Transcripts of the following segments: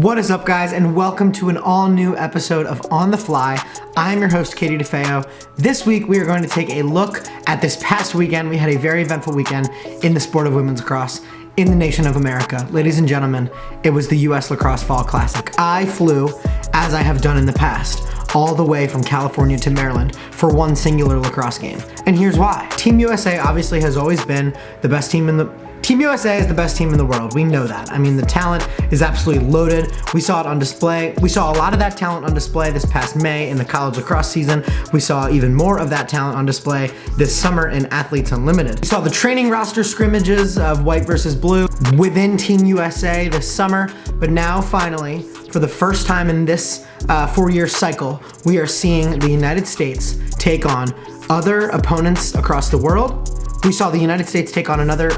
What is up, guys, and welcome to an all-new episode of On the Fly. I'm your host, Katie DeFeo. This week, we are going to take a look at this past weekend. We had a very eventful weekend in the sport of women's lacrosse in the nation of America. Ladies and gentlemen, it was the US Lacrosse Fall Classic. I flew, as I have done in the past, all the way from California to Maryland for one singular lacrosse game. And here's why. Team USA obviously has always been the best team in the Team USA is the best team in the world. We know that. I mean, the talent is absolutely loaded. We saw it on display. We saw a lot of that talent on display this past May in the college lacrosse season. We saw even more of that talent on display this summer in Athletes Unlimited. We saw the training roster scrimmages of white versus blue within Team USA this summer, but now finally, for the first time in this 4-year cycle, we are seeing the United States take on other opponents across the world. We saw the United States take on another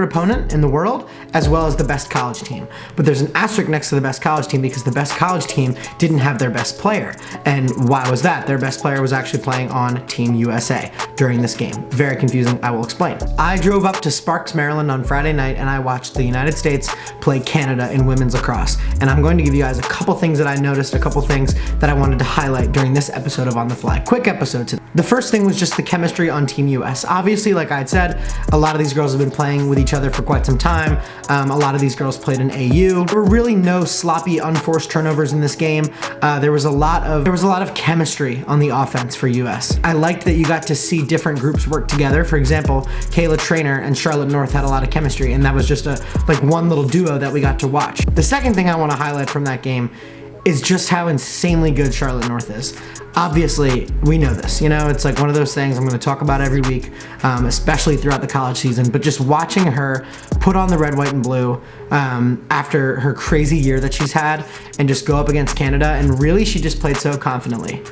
opponent in the world, as well as the best college team. But there's an asterisk next to the best college team because the best college team didn't have their best player. And why was that? Their best player was actually playing on Team USA during this game. Very confusing, I will explain. I drove up to Sparks, Maryland on Friday night and I watched the United States play Canada in women's lacrosse. And I'm going to give you guys a couple things that I noticed, a couple things that I wanted to highlight during this episode of On the Fly. Quick episode today. The first thing was just the chemistry on Team US. Obviously, like I had said, a lot of these girls have been playing with each other for quite some time. A lot of these girls played in AU. There were really no sloppy, unforced turnovers in this game. There was a lot of chemistry on the offense for US. I liked that you got to see different groups work together. For example, Kayla Trainer and Charlotte North had a lot of chemistry, and that was just one little duo that we got to watch. The second thing I want to highlight from that game is just how insanely good Charlotte North is. Obviously, we know this, it's like one of those things I'm going to talk about every week, especially throughout the college season, but just watching her put on the red, white, and blue after her crazy year that she's had and just go up against Canada, and really she just played so confidently.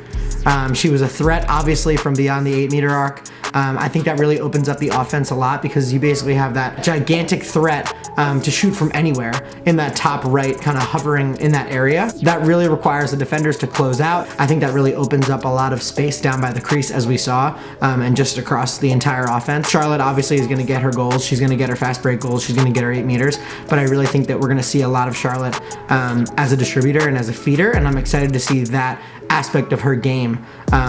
She was a threat, obviously, from beyond the 8-meter arc. I think that really opens up the offense a lot because you basically have that gigantic threat to shoot from anywhere in that top right, kind of hovering in that area. That really requires the defenders to close out. I think that really opens up a lot of space down by the crease, as we saw, and just across the entire offense. Charlotte obviously is going to get her goals. She's going to get her fast break goals. She's going to get her 8 meters. But I really think that we're going to see a lot of Charlotte as a distributor and as a feeder, and I'm excited to see that aspect of her game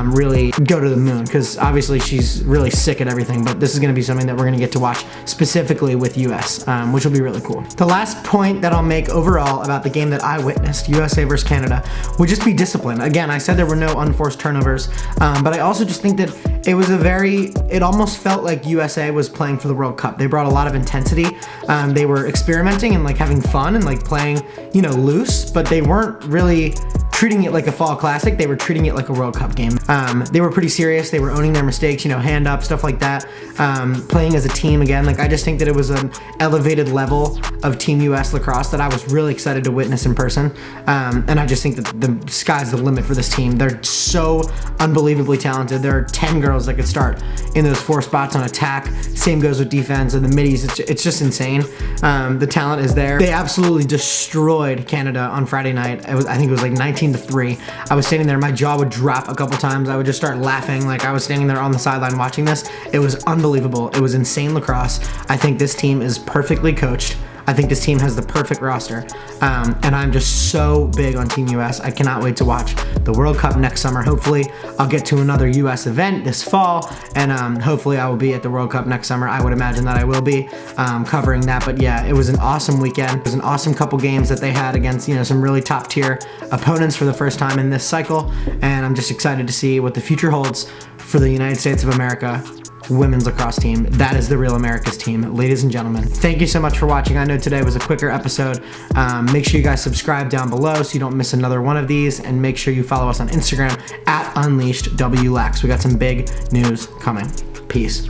really go to the moon, because obviously she's really sick at everything, but this is going to be something that we're going to get to watch specifically with US, which will be really cool. The last point that I'll make overall about the game that I witnessed, USA versus Canada, would just be discipline. Again, I said there were no unforced turnovers, but I also just think that it almost felt like USA was playing for the World Cup. They brought a lot of intensity. They were experimenting and playing fun and playing, loose, but they weren't really treating it like a fall classic. They were treating it like a World Cup game. They were pretty serious. They were owning their mistakes, hand up, stuff like that. Playing as a team again. I just think that it was an elevated level of Team US lacrosse that I was really excited to witness in person. And I just think that the sky's the limit for this team. They're so unbelievably talented. There are 10 girls that could start in those 4 spots on attack. Same goes with defense and the middies. It's just insane. The talent is there. They absolutely destroyed Canada on Friday night. I think it was 19-3. I was standing there, my jaw would drop a couple times. I would just start laughing. I was standing there on the sideline watching this. It was unbelievable. It was insane lacrosse. I think this team is perfectly coached. I think this team has the perfect roster, and I'm just so big on Team US. I cannot wait to watch the World Cup next summer. Hopefully, I'll get to another US event this fall, and hopefully I will be at the World Cup next summer. I would imagine that I will be covering that, but yeah, it was an awesome weekend. It was an awesome couple games that they had against some really top tier opponents for the first time in this cycle, and I'm just excited to see what the future holds for the United States of America women's lacrosse team. That is the real America's team. Ladies and gentlemen, thank you so much for watching. I know today was a quicker episode. Make sure you guys subscribe down below so you don't miss another one of these, and make sure you follow us on Instagram at UnleashedWLax. We got some big news coming. Peace.